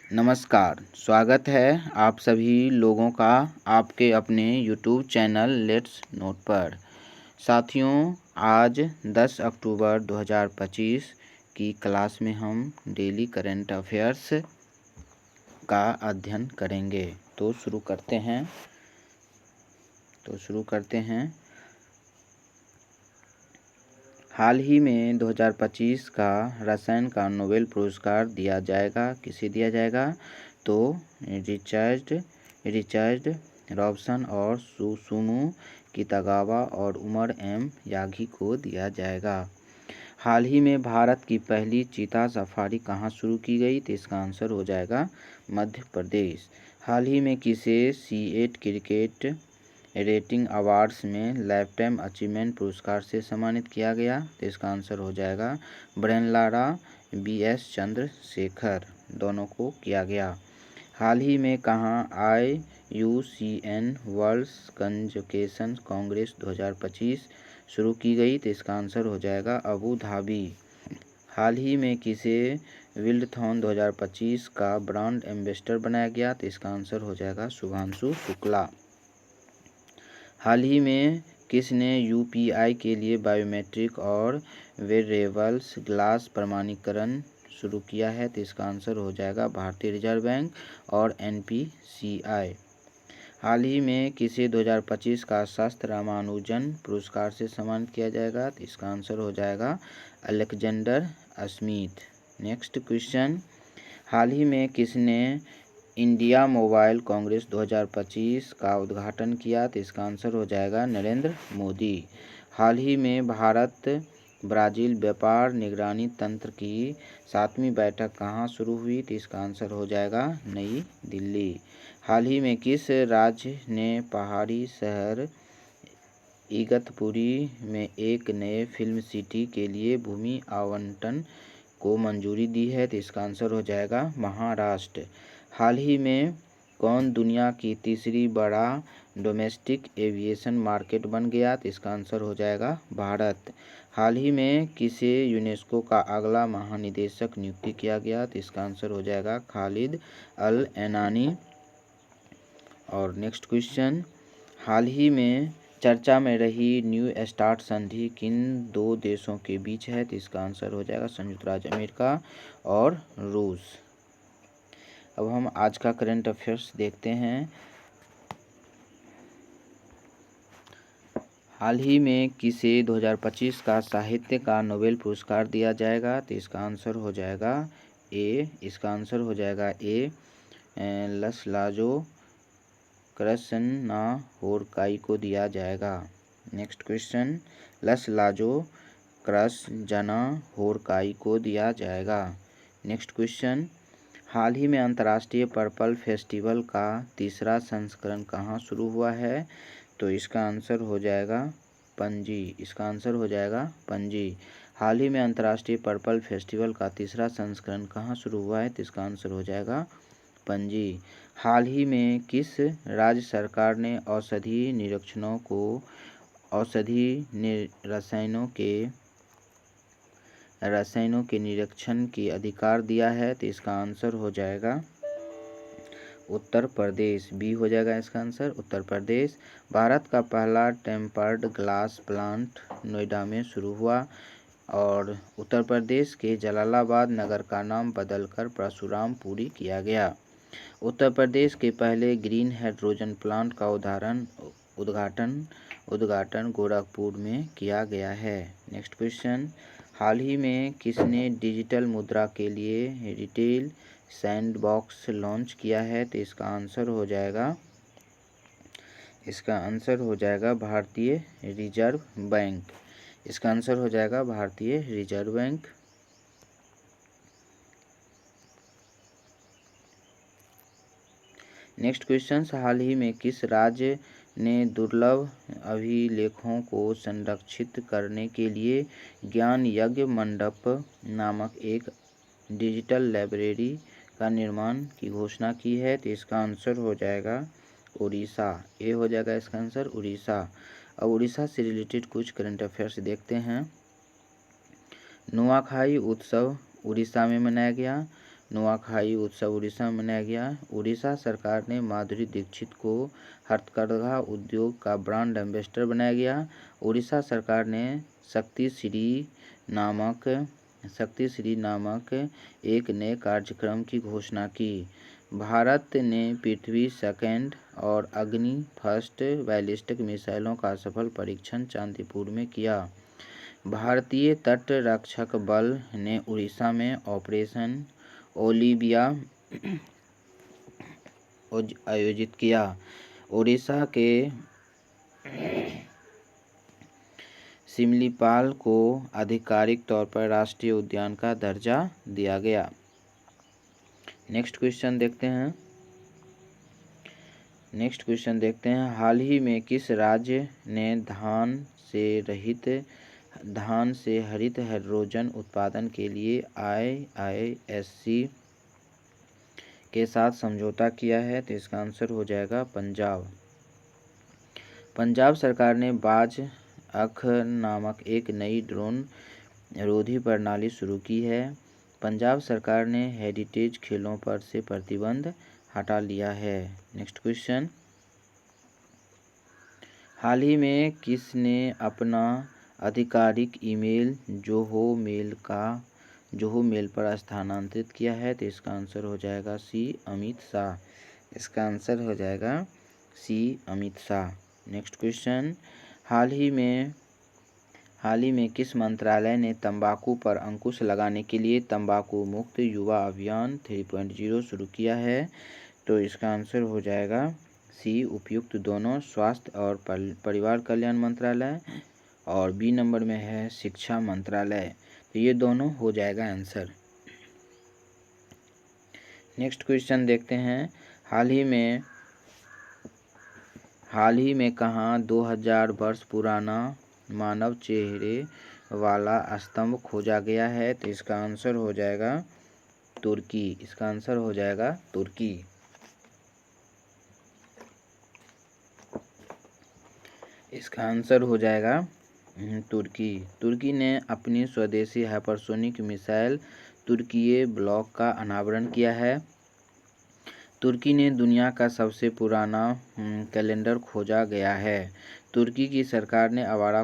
नमस्कार, स्वागत है आप सभी लोगों का आपके अपने यूट्यूब चैनल लेट्स नोट पर। साथियों, आज 10 अक्टूबर 2025 की क्लास में हम डेली करंट अफेयर्स का अध्ययन करेंगे। तो शुरू करते हैं। हाल ही में 2025 का रसायन का नोबेल पुरस्कार दिया जाएगा। किसे दिया जाएगा? तो रिचर्ड रॉबसन और सुसुमु कितागावा और उमर एम यागी को दिया जाएगा। हाल ही में भारत की पहली चीता सफारी कहाँ शुरू की गई? तो इसका आंसर हो जाएगा मध्य प्रदेश। हाल ही में किसे C8 क्रिकेट रेटिंग अवार्ड्स में लाइफ टाइम अचीवमेंट पुरस्कार से सम्मानित किया गया? तो इसका आंसर हो जाएगा ब्रेनलारा BS चंद्रशेखर, दोनों को किया गया। हाल ही में कहाँ IUCN वर्ल्ड कंजर्वेशन कांग्रेस 2025 शुरू की गई? तो इसका आंसर हो जाएगा अबू धाबी। हाल ही में किसे विल्डथॉन 2025 का ब्रांड एम्बेसडर बनाया गया? तो इसका आंसर हो जाएगा शुभांशु शुक्ला। हाल ही में किसने UPI के लिए बायोमेट्रिक और वेरेबल्स ग्लास प्रमाणीकरण शुरू किया है? तो इसका आंसर हो जाएगा भारतीय रिजर्व बैंक और NPCI। हाल ही में किसे 2025 का शास्त्र रामानुजन पुरस्कार से सम्मानित किया जाएगा? तो इसका आंसर हो जाएगा अलेक्जेंडर स्मिथ। नेक्स्ट क्वेश्चन, हाल ही में किसने इंडिया मोबाइल कांग्रेस 2025 का उद्घाटन किया? तो इसका आंसर हो जाएगा नरेंद्र मोदी। हाल ही में भारत ब्राज़ील व्यापार निगरानी तंत्र की 7वीं बैठक कहाँ शुरू हुई? तो इसका आंसर हो जाएगा नई दिल्ली। हाल ही में किस राज्य ने पहाड़ी शहर इगतपुरी में एक नए फिल्म सिटी के लिए भूमि आवंटन को मंजूरी दी है? तो इसका आंसर हो जाएगा महाराष्ट्र। हाल ही में कौन दुनिया की तीसरी बड़ा डोमेस्टिक एविएशन मार्केट बन गया? तो इसका आंसर हो जाएगा भारत। हाल ही में किसे यूनेस्को का अगला महानिदेशक नियुक्ति किया गया? तो इसका आंसर हो जाएगा खालिद अल एनानी। और नेक्स्ट क्वेश्चन, हाल ही में चर्चा में रही न्यू स्टार्ट संधि किन दो देशों के बीच है? तो इसका आंसर हो जाएगा संयुक्त राज्य अमेरिका और रूस। अब हम आज का करंट अफेयर्स देखते हैं। हाल ही में किसे 2025 का साहित्य का नोबेल पुरस्कार दिया जाएगा? तो इसका आंसर हो जाएगा ए लसलाजो कृष्णहोरकाई को दिया जाएगा। नेक्स्ट क्वेश्चन, लसलाजो कृष्णहोरकाई को दिया जाएगा। नेक्स्ट क्वेश्चन, हाल ही में अंतर्राष्ट्रीय पर्पल फेस्टिवल का तीसरा संस्करण कहाँ शुरू हुआ है? तो इसका आंसर हो जाएगा पणजी। हाल ही में अंतर्राष्ट्रीय पर्पल फेस्टिवल का तीसरा संस्करण कहाँ शुरू हुआ है? तो इसका आंसर हो जाएगा पणजी। हाल ही में किस राज्य सरकार ने औषधि रसायनों के निरीक्षण की अधिकार दिया है? तो इसका आंसर हो जाएगा उत्तर प्रदेश। बी हो जाएगा इसका आंसर, उत्तर प्रदेश। भारत का पहला टेम्पर्ड ग्लास प्लांट नोएडा में शुरू हुआ और उत्तर प्रदेश के जलालाबाद नगर का नाम बदलकर परशुरामपुरी किया गया। उत्तर प्रदेश के पहले ग्रीन हाइड्रोजन प्लांट का उद्घाटन गोरखपुर में किया गया है। नेक्स्ट क्वेश्चन, हाल ही में किसने डिजिटल मुद्रा के लिए रिटेल सैंडबॉक्स लॉन्च किया है? तो इसका आंसर हो जाएगा भारतीय रिजर्व बैंक। नेक्स्ट क्वेश्चन, हाल ही में किस राज्य ने दुर्लभ अभिलेखों को संरक्षित करने के लिए ज्ञान यज्ञ मंडप नामक एक डिजिटल लाइब्रेरी का निर्माण की घोषणा की है? तो इसका आंसर हो जाएगा उड़ीसा। ए हो जाएगा इसका आंसर उड़ीसा। अब उड़ीसा से रिलेटेड कुछ करंट अफेयर्स देखते हैं। नुआखाई उत्सव उड़ीसा में मनाया गया। नुआखाई उत्सव उड़ीसा में मनाया गया। उड़ीसा सरकार ने माधुरी दीक्षित को हथकरघा उद्योग का ब्रांड एम्बेसडर बनाया गया। उड़ीसा सरकार ने शक्ति श्री नामक एक नए कार्यक्रम की घोषणा की। भारत ने पृथ्वी सेकंड और अग्नि फर्स्ट बैलिस्टिक मिसाइलों का सफल परीक्षण चांदीपुर में किया। भारतीय तटरक्षक बल ने उड़ीसा में ऑपरेशन ओलिविया आयोजित किया। उड़ीसा के सिमलीपाल को आधिकारिक तौर पर राष्ट्रीय उद्यान का दर्जा दिया गया। नेक्स्ट क्वेश्चन देखते हैं। हाल ही में किस राज्य ने धान से हरित हाइड्रोजन उत्पादन के लिए IISc के साथ समझौता किया है? तो इसका आंसर हो जाएगा पंजाब। पंजाब सरकार ने बाज अख नामक एक नई ड्रोन रोधी प्रणाली शुरू की है। पंजाब सरकार ने हेरिटेज खेलों पर से प्रतिबंध हटा लिया है। नेक्स्ट क्वेश्चन, हाल ही में किसने अपना आधिकारिक ईमेल जोहो मेल पर स्थानांतरित किया है? तो इसका आंसर हो जाएगा सी अमित शाह। इसका आंसर हो जाएगा सी अमित शाह। नेक्स्ट क्वेश्चन, हाल ही में किस मंत्रालय ने तंबाकू पर अंकुश लगाने के लिए तंबाकू मुक्त युवा अभियान 3.0 शुरू किया है? तो इसका आंसर हो जाएगा सी उपयुक्त दोनों, स्वास्थ्य और परिवार कल्याण मंत्रालय, और बी नंबर में है शिक्षा मंत्रालय। तो ये दोनों हो जाएगा आंसर। नेक्स्ट क्वेश्चन देखते हैं, हाल ही में कहाँ 2000 वर्ष पुराना मानव चेहरे वाला स्तंभ खोजा गया है? तो इसका आंसर हो जाएगा तुर्की। इसका आंसर हो जाएगा तुर्की। इसका आंसर हो जाएगा तुर्की। तुर्की ने अपनी स्वदेशी हाइपरसोनिक मिसाइल तुर्कीये ब्लॉक का अनावरण किया है। तुर्की ने दुनिया का सबसे पुराना कैलेंडर खोजा गया है। तुर्की की सरकार ने आवारा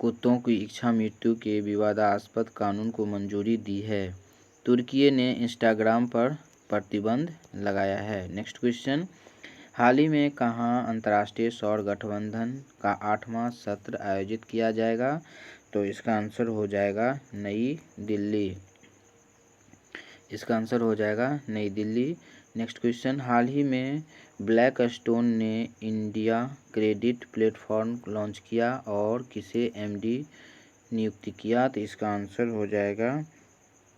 कुत्तों की इच्छा मृत्यु के विवादास्पद कानून को मंजूरी दी है। तुर्की ने इंस्टाग्राम पर प्रतिबंध लगाया है। नेक्स्ट क्वेश्चन, हाल ही में कहाँ अंतर्राष्ट्रीय सौर गठबंधन का 8वां सत्र आयोजित किया जाएगा? तो इसका आंसर हो जाएगा नई दिल्ली। इसका आंसर हो जाएगा नई दिल्ली। नेक्स्ट क्वेश्चन, हाल ही में ब्लैक स्टोन ने इंडिया क्रेडिट प्लेटफॉर्म लॉन्च किया और किसे MD नियुक्त किया? तो इसका आंसर हो जाएगा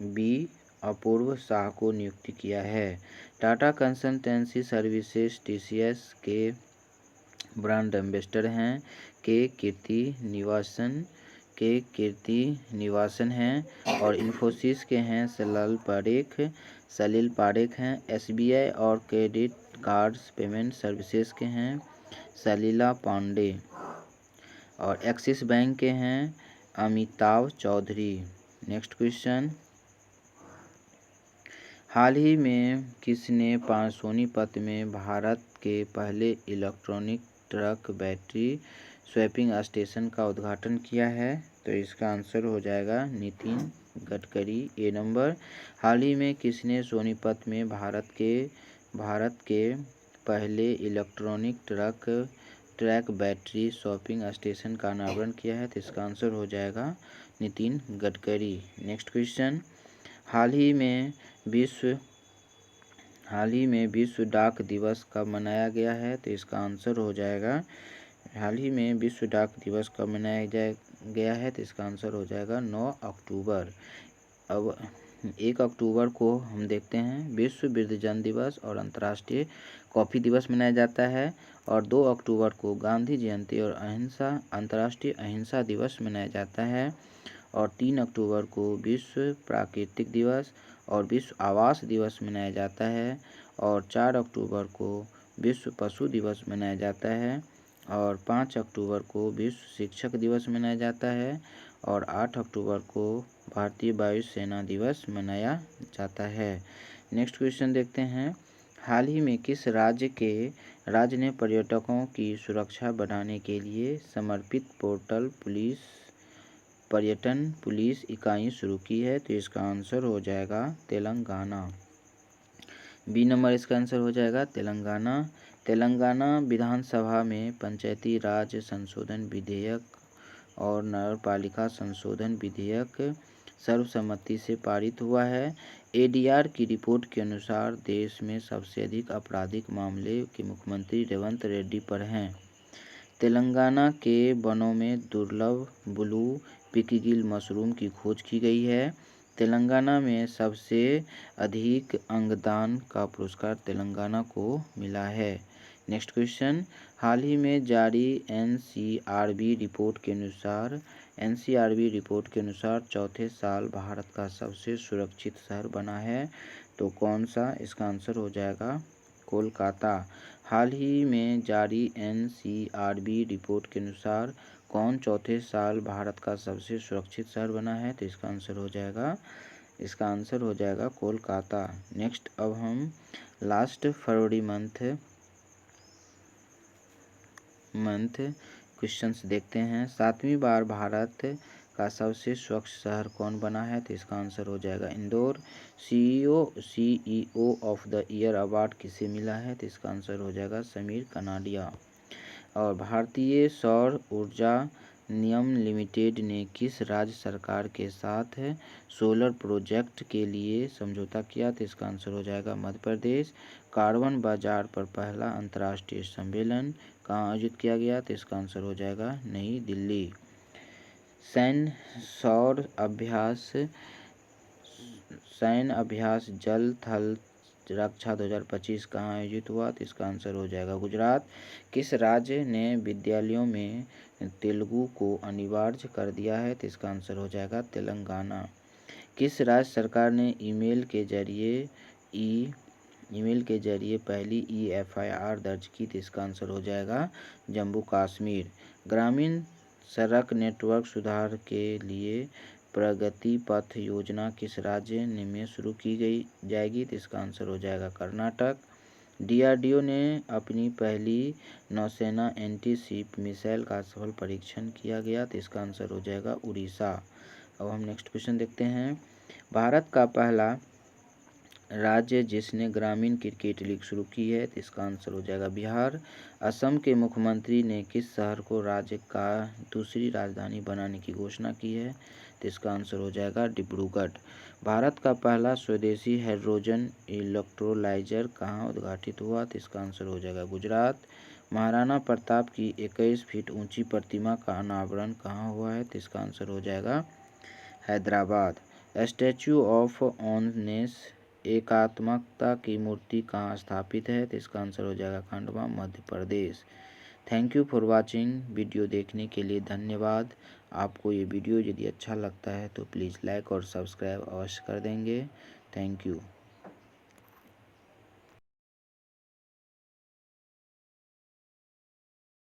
बी अपूर्व शाह को नियुक्त किया है। टाटा कंसल्टेंसी सर्विसेज TCS के ब्रांड एम्बेसडर हैं के कीर्ति निवासन हैं, और इन्फोसिस के हैं सलील पारेख हैं। SBI और क्रेडिट कार्ड्स पेमेंट सर्विसेज के हैं सलीला पांडे, और एक्सिस बैंक के हैं अमिताभ चौधरी। नेक्स्ट क्वेश्चन, हाल ही में किसने सोनीपत में भारत के पहले electronic truck battery swapping station का उद्घाटन किया है? तो इसका आंसर हो जाएगा नितिन गडकरी, ए नंबर। हाल ही में किसने सोनीपत में भारत के पहले electronic truck battery swapping station का अनावरण किया है? तो इसका आंसर हो जाएगा नितिन गडकरी। नेक्स्ट क्वेश्चन, हाल ही में विश्व डाक दिवस कब मनाया गया है? तो इसका आंसर हो जाएगा, हाल ही में विश्व डाक दिवस कब मनाया गया है? तो इसका आंसर हो जाएगा 9 अक्टूबर। अब 1 अक्टूबर को हम देखते हैं विश्व वृद्धजन दिवस और अंतर्राष्ट्रीय कॉफ़ी दिवस मनाया जाता है, और 2 अक्टूबर को गांधी जयंती और अंतर्राष्ट्रीय अहिंसा दिवस मनाया जाता है, और 3 अक्टूबर को विश्व प्राकृतिक दिवस और विश्व आवास दिवस मनाया जाता है, और 4 अक्टूबर को विश्व पशु दिवस मनाया जाता है, और 5 अक्टूबर को विश्व शिक्षक दिवस मनाया जाता है, और 8 अक्टूबर को भारतीय वायुसेना दिवस मनाया जाता है। नेक्स्ट क्वेश्चन देखते हैं। हाल ही में किस राज्य ने पर्यटकों की सुरक्षा बढ़ाने के लिए समर्पित पोर्टल पर्यटन पुलिस इकाई शुरू की है? तो इसका आंसर हो जाएगा तेलंगाना। बी नंबर इसका आंसर हो जाएगा तेलंगाना। तेलंगाना विधानसभा में पंचायती राज संशोधन विधेयक और नगरपालिका संशोधन विधेयक सर्वसम्मति से पारित हुआ है। एडीआर की रिपोर्ट के अनुसार देश में सबसे अधिक आपराधिक मामले के मुख्यमंत्री रेवंत रेड्डी पर हैं। तेलंगाना के वनों में दुर्लभ ब्लू पिकीगिल मशरूम की खोज की गई है। तेलंगाना में सबसे अधिक अंगदान का पुरस्कार तेलंगाना को मिला है। Next question. हाल ही में जारी एनसीआरबी रिपोर्ट के अनुसार चौथे साल भारत का सबसे सुरक्षित शहर बना है। तो कौन सा? इसका आंसर हो जाएगा कोलकाता। हाल ही में जारी एनसीआरबी रिपोर्ट के अनुसार कौन चौथे साल भारत का सबसे सुरक्षित शहर बना है? तो इसका आंसर हो जाएगा कोलकाता। नेक्स्ट अब हम लास्ट फरवरी मंथ क्वेश्चंस देखते हैं। 7वीं बार भारत का सबसे स्वच्छ शहर कौन बना है? तो इसका आंसर हो जाएगा Indore. CEO of the year award किसे मिला है? तो इसका आंसर हो जाएगा समीर कनाडिया। और भारतीय सौर ऊर्जा निगम लिमिटेड ने किस राज्य सरकार के साथ सोलर प्रोजेक्ट के लिए समझौता किया? तो इसका आंसर हो जाएगा मध्य प्रदेश। कार्बन बाजार पर पहला अंतर्राष्ट्रीय सम्मेलन कहाँ आयोजित किया गया? तो इसका आंसर हो जाएगा नई दिल्ली। सैन्य अभ्यास जल थल रक्षा 2025 कहाँ आयोजित हुआ? तो इसका आंसर हो जाएगा गुजरात। किस राज्य ने विद्यालयों में तेलुगु को अनिवार्य कर दिया है? तो इसका आंसर हो जाएगा तेलंगाना। किस राज्य सरकार ने ईमेल के जरिए पहली EFIR दर्ज की? तो इसका आंसर हो जाएगा जम्मू कश्मीर। ग्रामीण सड़क नेटवर्क सुधार के लिए प्रगति पथ योजना किस राज्य में शुरू की जाएगी? तो इसका आंसर हो जाएगा कर्नाटक। DRDO ने अपनी पहली नौसेना एंटी शिप मिसाइल का सफल परीक्षण किया गया। तो इसका आंसर हो जाएगा उड़ीसा। अब हम नेक्स्ट क्वेश्चन देखते हैं। भारत का पहला राज्य जिसने ग्रामीण क्रिकेट लीग शुरू की है? तो इसका आंसर हो जाएगा बिहार। असम के मुख्यमंत्री ने किस शहर को राज्य का दूसरी राजधानी बनाने की घोषणा की है? तो इसका आंसर हो जाएगा डिब्रूगढ़। भारत का पहला स्वदेशी हाइड्रोजन इलेक्ट्रोलाइजर कहाँ उद्घाटित हुआ? तो इसका आंसर हो जाएगा गुजरात। महाराणा प्रताप की 21 फीट ऊंची प्रतिमा का अनावरण कहाँ हुआ है? तो इसका आंसर हो जाएगा हैदराबाद। स्टैच्यू ऑफ ऑनेस एकात्मकता की मूर्ति कहाँ स्थापित है? तो इसका आंसर हो जाएगा Khandwa Madhya Pradesh. Thank you for watching. Video देखने के लिए धन्यवाद। आपको ये वीडियो यदि अच्छा लगता है तो प्लीज़ लाइक और सब्सक्राइब अवश्य कर देंगे। Thank you.